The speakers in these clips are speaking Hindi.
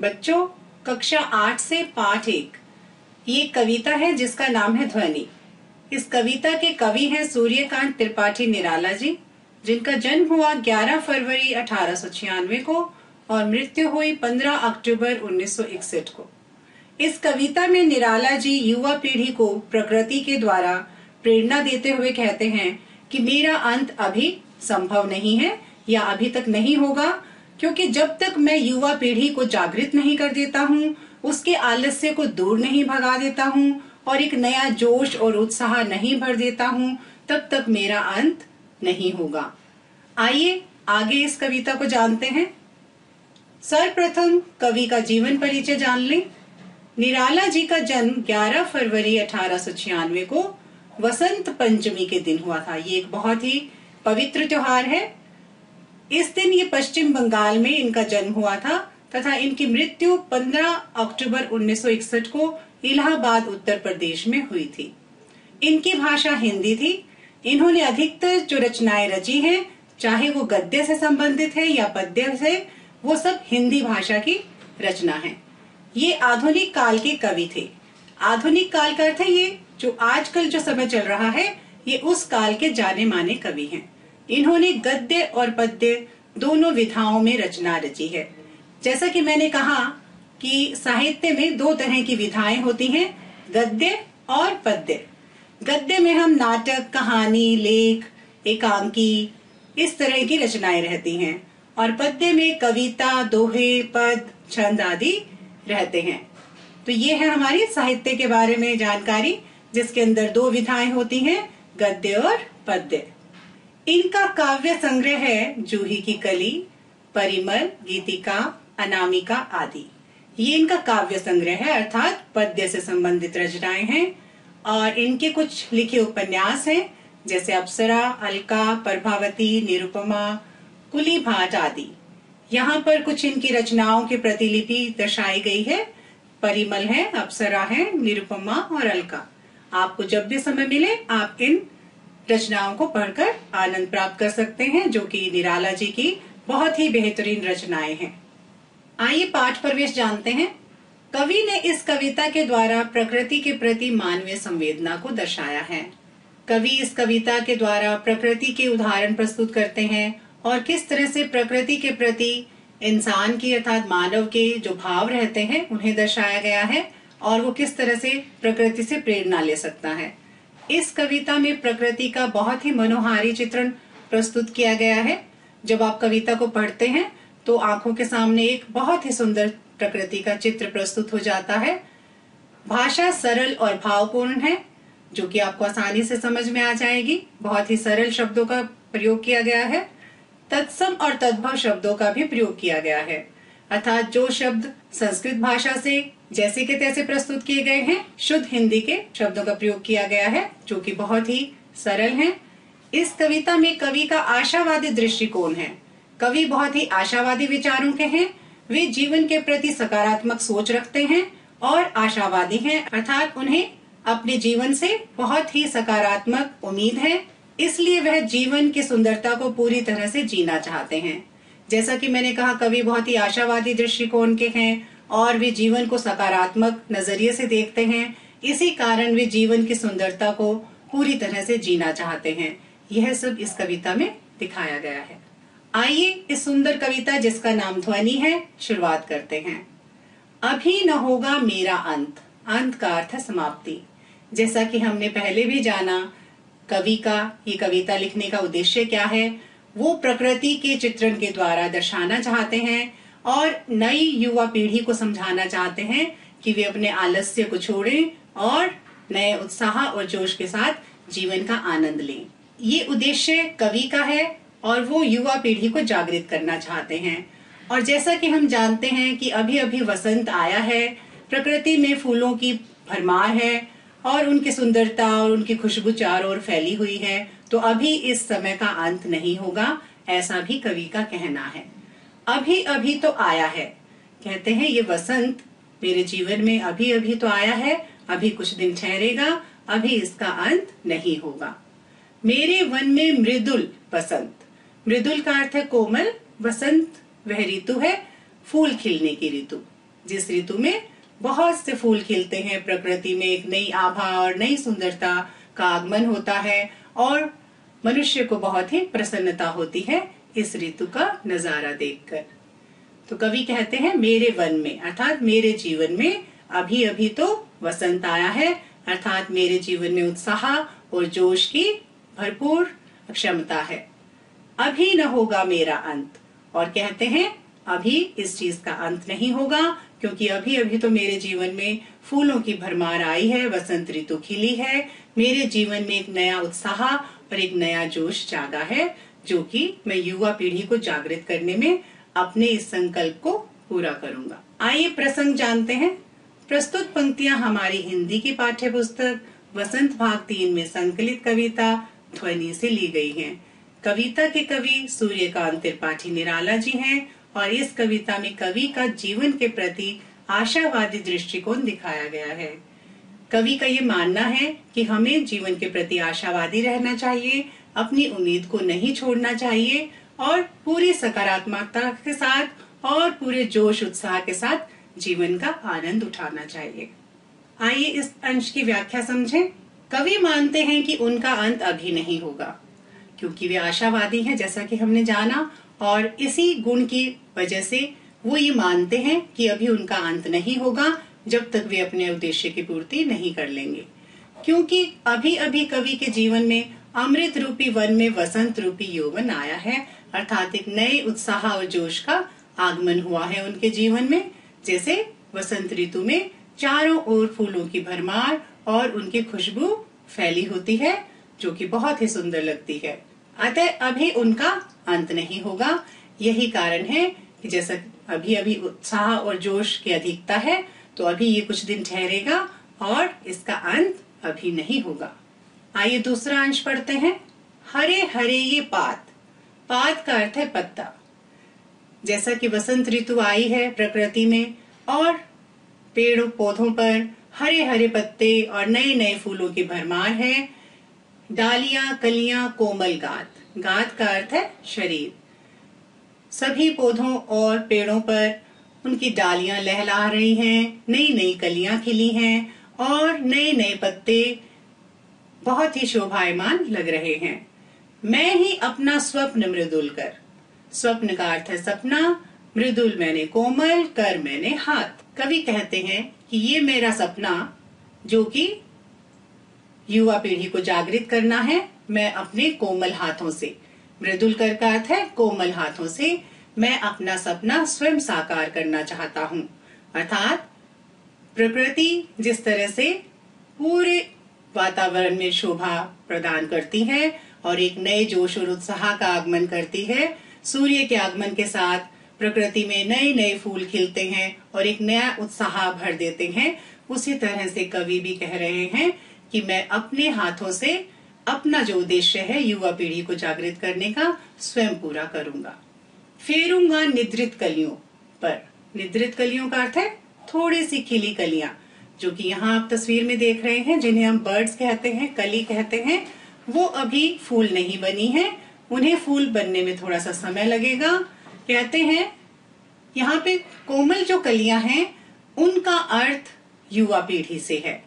बच्चों, कक्षा 8 से पाठ 1 ये कविता है जिसका नाम है ध्वनि। इस कविता के कवि हैं सूर्यकांत त्रिपाठी निराला जी, जिनका जन्म हुआ 11 फरवरी 1896 को और मृत्यु हुई 15 अक्टूबर 1961 को। इस कविता में निराला जी युवा पीढ़ी को प्रकृति के द्वारा प्रेरणा देते हुए कहते हैं कि मेरा अंत अभी संभव नहीं है या अभी तक नहीं होगा, क्योंकि जब तक मैं युवा पीढ़ी को जागृत नहीं कर देता हूँ, उसके आलस्य को दूर नहीं भगा देता हूँ और एक नया जोश और उत्साह नहीं भर देता हूँ, तब तक मेरा अंत नहीं होगा। आइए आगे इस कविता को जानते हैं। सर्वप्रथम कवि का जीवन परिचय जान लें। निराला जी का जन्म 11 फरवरी 1896 को वसंत पंचमी के दिन हुआ था। ये एक बहुत ही पवित्र त्योहार है। इस दिन ये पश्चिम बंगाल में इनका जन्म हुआ था तथा इनकी मृत्यु 15 अक्टूबर 1961 को इलाहाबाद उत्तर प्रदेश में हुई थी। इनकी भाषा हिंदी थी। इन्होंने अधिकतर जो रचनाएं रची हैं, चाहे वो गद्य से संबंधित है या पद्य से, वो सब हिंदी भाषा की रचना है। ये आधुनिक काल के कवि थे। आधुनिक काल का अर्थ है ये जो आजकल जो समय चल रहा है, ये उस काल के जाने माने कवि हैं। इन्होंने गद्य और पद्य दोनों विधाओं में रचना रची है। जैसा कि मैंने कहा कि साहित्य में दो तरह की विधाएं होती हैं, गद्य और पद्य। गद्य में हम नाटक, कहानी, लेख, एकांकी, इस तरह की रचनाएं रहती हैं और पद्य में कविता, दोहे, पद, छंद आदि रहते हैं। तो ये है हमारी साहित्य के बारे में जानकारी, जिसके अंदर दो विधाएं होती हैं, गद्य और पद्य। इनका काव्य संग्रह है जूही की कली, परिमल, गीतिका, अनामिका आदि। ये इनका काव्य संग्रह है, अर्थात पद्य से संबंधित रचनाएं हैं। और इनके कुछ लिखे उपन्यास हैं, जैसे अप्सरा, अलका, प्रभावती, निरुपमा, कुली भाट आदि। यहाँ पर कुछ इनकी रचनाओं की प्रतिलिपि दर्शाई गई है। परिमल है, अप्सरा है, निरुपमा और अलका। आपको जब भी समय मिले आप इन रचनाओं को पढ़कर आनंद प्राप्त कर सकते हैं, जो कि निराला जी की बहुत ही बेहतरीन रचनाएं हैं। आइए पाठ प्रवेश जानते हैं। कवि ने इस कविता के द्वारा प्रकृति के प्रति मानवीय संवेदना को दर्शाया है। कवि इस कविता के द्वारा प्रकृति के उदाहरण प्रस्तुत करते हैं और किस तरह से प्रकृति के प्रति इंसान की अर्थात मानव के जो भाव रहते हैं उन्हें दर्शाया गया है और वो किस तरह से प्रकृति से प्रेरणा ले सकता है। इस कविता में प्रकृति का बहुत ही मनोहारी चित्रण प्रस्तुत किया गया है। जब आप कविता को पढ़ते हैं तो आंखों के सामने एक बहुत ही सुंदर प्रकृति का चित्र प्रस्तुत हो जाता है। भाषा सरल और भावपूर्ण है, जो कि आपको आसानी से समझ में आ जाएगी। बहुत ही सरल शब्दों का प्रयोग किया गया है। तत्सम और तद्भव शब्दों का भी प्रयोग किया गया है, अर्थात जो शब्द संस्कृत भाषा से जैसे के तैसे प्रस्तुत किए गए हैं, शुद्ध हिंदी के शब्दों का प्रयोग किया गया है, जो कि बहुत ही सरल हैं। इस कविता में कवि का आशावादी दृष्टिकोण है। कवि बहुत ही आशावादी विचारों के हैं। वे जीवन के प्रति सकारात्मक सोच रखते हैं और आशावादी हैं, अर्थात उन्हें अपने जीवन से बहुत ही सकारात्मक उम्मीद है। इसलिए वह जीवन की सुंदरता को पूरी तरह से जीना चाहते हैं। जैसा कि मैंने कहा, कवि बहुत ही आशावादी दृष्टिकोण के हैं और वे जीवन को सकारात्मक नजरिए से देखते हैं। इसी कारण वे जीवन की सुंदरता को पूरी तरह से जीना चाहते हैं। यह सब इस कविता में दिखाया गया है। आइए इस सुंदर कविता जिसका नाम ध्वनि है, शुरुआत करते हैं। अभी न होगा मेरा अंत। अंत का अर्थ है समाप्ति। जैसा कि हमने पहले भी जाना, कवि का ये कविता लिखने का उद्देश्य क्या है, वो प्रकृति के चित्रण के द्वारा दर्शाना चाहते हैं और नई युवा पीढ़ी को समझाना चाहते हैं कि वे अपने आलस्य को छोड़ें और नए उत्साह और जोश के साथ जीवन का आनंद लें। ये उद्देश्य कवि का है और वो युवा पीढ़ी को जागृत करना चाहते हैं। और जैसा कि हम जानते हैं कि अभी अभी वसंत आया है, प्रकृति में फूलों की भरमार है और उनकी सुंदरता और उनकी खुशबू चारों ओर फैली हुई है, तो अभी इस समय का अंत नहीं होगा, ऐसा भी कवि का कहना है। अभी अभी तो आया है, कहते हैं ये वसंत मेरे जीवन में अभी अभी तो आया है, अभी कुछ दिन ठहरेगा, अभी इसका अंत नहीं होगा। मेरे वन में मृदुल बसंत। मृदुल का अर्थ है कोमल, बसंत वह ऋतु है फूल खिलने की ऋतु। जिस ऋतु में बहुत से फूल खिलते हैं, प्रकृति में एक नई आभा और नई सुंदरता का आगमन होता है और मनुष्य को बहुत ही प्रसन्नता होती है इस ऋतु का नजारा देखकर। तो कवि कहते हैं मेरे वन में, अर्थात मेरे जीवन में अभी अभी तो वसंत आया है, अर्थात मेरे जीवन में उत्साह और जोश की भरपूर क्षमता है। अभी न होगा मेरा अंत, और कहते हैं अभी इस चीज का अंत नहीं होगा, क्योंकि अभी अभी तो मेरे जीवन में फूलों की भरमार आई है, वसंत ऋतु खिली है, मेरे जीवन में एक नया उत्साह और एक नया जोश जागा है, जो कि मैं युवा पीढ़ी को जागृत करने में अपने इस संकल्प को पूरा करूंगा। आइए प्रसंग जानते हैं। प्रस्तुत पंक्तियां हमारी हिंदी की पाठ्य पुस्तक वसंत भाग 3 में संकलित कविता ध्वनि से ली गई हैं। कविता के कवि सूर्यकांत त्रिपाठी निराला जी हैं और इस कविता में कवि का जीवन के प्रति आशावादी दृष्टिकोण दिखाया गया है। कवि का ये मानना है कि हमें जीवन के प्रति आशावादी रहना चाहिए, अपनी उम्मीद को नहीं छोड़ना चाहिए और पूरी सकारात्मकता के साथ और पूरे जोश उत्साह के साथ जीवन का आनंद उठाना चाहिए। आइए इस अंश की व्याख्या समझें। कवि मानते हैं कि उनका अंत अभी नहीं होगा, क्योंकि वे आशावादी हैं जैसा कि हमने जाना, और इसी गुण की वजह से वो ये मानते हैं कि अभी उनका अंत नहीं होगा जब तक वे अपने उद्देश्य की पूर्ति नहीं कर लेंगे, क्योंकि अभी अभी कवि के जीवन में अमृत रूपी वन में वसंत रूपी यौवन आया है, अर्थात एक नए उत्साह और जोश का आगमन हुआ है उनके जीवन में। जैसे वसंत ऋतु में चारों ओर फूलों की भरमार और उनकी खुशबू फैली होती है, जो कि बहुत ही सुंदर लगती है। अतः अभी उनका अंत नहीं होगा। यही कारण है कि जैसा अभी अभी उत्साह और जोश की अधिकता है, तो अभी ये कुछ दिन ठहरेगा और इसका अंत अभी नहीं होगा। आइए दूसरा अंश पढ़ते हैं। हरे हरे ये पात, पात का अर्थ है पत्ता। जैसा कि वसंत ऋतु आई है प्रकृति में और पेड़ों पौधों पर हरे हरे पत्ते और नए नए फूलों की भरमार है। डालियां कलियां कोमल गात, गात का अर्थ है शरीर। सभी पौधों और पेड़ों पर उनकी डालियां लहला रही हैं, नई नई कलियां खिली हैं और नए नए पत्ते बहुत ही शोभायमान लग रहे हैं। मैं ही अपना स्वप्न मृदुल कर, स्वप्न का अर्थ है सपना, मृदुल मैंने कोमल, कर मैंने हाथ। कवि कहते हैं कि ये मेरा सपना जो कि युवा पीढ़ी को जागृत करना है, मैं अपने कोमल हाथों से, मृदुल कर का अर्थ है कोमल हाथों से, मैं अपना सपना स्वयं साकार करना चाहता हूँ। अर्थात प्रकृति जिस तरह से पूरे वातावरण में शोभा प्रदान करती है और एक नए जोश और उत्साह का आगमन करती है, सूर्य के आगमन के साथ प्रकृति में नए नए फूल खिलते हैं और एक नया उत्साह भर देते हैं, उसी तरह से कवि भी कह रहे हैं कि मैं अपने हाथों से अपना जो उद्देश्य है युवा पीढ़ी को जागृत करने का स्वयं पूरा करूंगा। फेरूंगा निद्रित कलियों पर, निद्रित कलियों का अर्थ है थोड़ी सी खिली कलियां, जो कि यहाँ आप तस्वीर में देख रहे हैं, जिन्हें हम बर्ड्स कहते हैं, कली कहते हैं, वो अभी फूल नहीं बनी है, उन्हें फूल बनने में थोड़ा सा समय लगेगा। कहते हैं यहाँ पे कोमल जो कलियां हैं उनका अर्थ युवा पीढ़ी से है,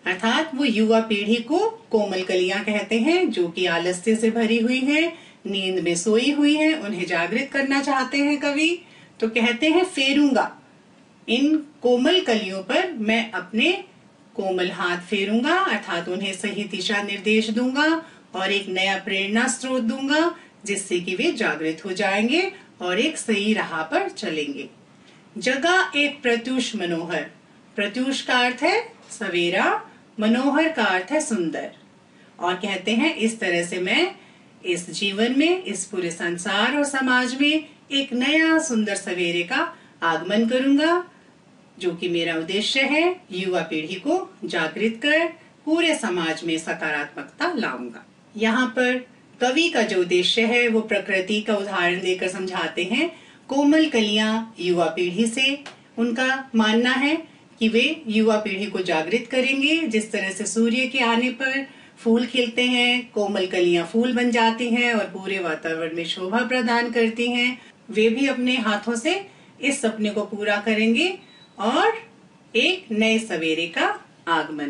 अर्थात वो युवा पीढ़ी को कोमल कलियां कहते हैं जो कि आलस्य से भरी हुई है, नींद में सोई हुई है, उन्हें जागृत करना चाहते हैं कवि। तो कहते हैं फेरूंगा, इन कोमल कलियों पर मैं अपने कोमल हाथ फेरूंगा, अर्थात उन्हें सही दिशा निर्देश दूंगा और एक नया प्रेरणा स्रोत दूंगा, जिससे कि वे जागृत हो जाएंगे और एक सही राह पर चलेंगे। जगा एक प्रत्युष मनोहर, प्रत्युष का अर्थ है सवेरा, मनोहर का अर्थ है सुंदर, और कहते हैं इस तरह से मैं इस जीवन में, इस पूरे संसार और समाज में एक नया सुंदर सवेरे का आगमन करूंगा, जो कि मेरा उद्देश्य है युवा पीढ़ी को जागृत कर पूरे समाज में सकारात्मकता लाऊंगा। यहाँ पर कवि का जो उद्देश्य है वो प्रकृति का उदाहरण देकर समझाते हैं। कोमल कलियां युवा पीढ़ी से, उनका मानना है कि वे युवा पीढ़ी को जागृत करेंगे। जिस तरह से सूर्य के आने पर फूल खिलते हैं, कोमल कलियां फूल बन जाती हैं और पूरे वातावरण में शोभा प्रदान करती हैं, वे भी अपने हाथों से इस सपने को पूरा करेंगे और एक नए सवेरे का आगमन।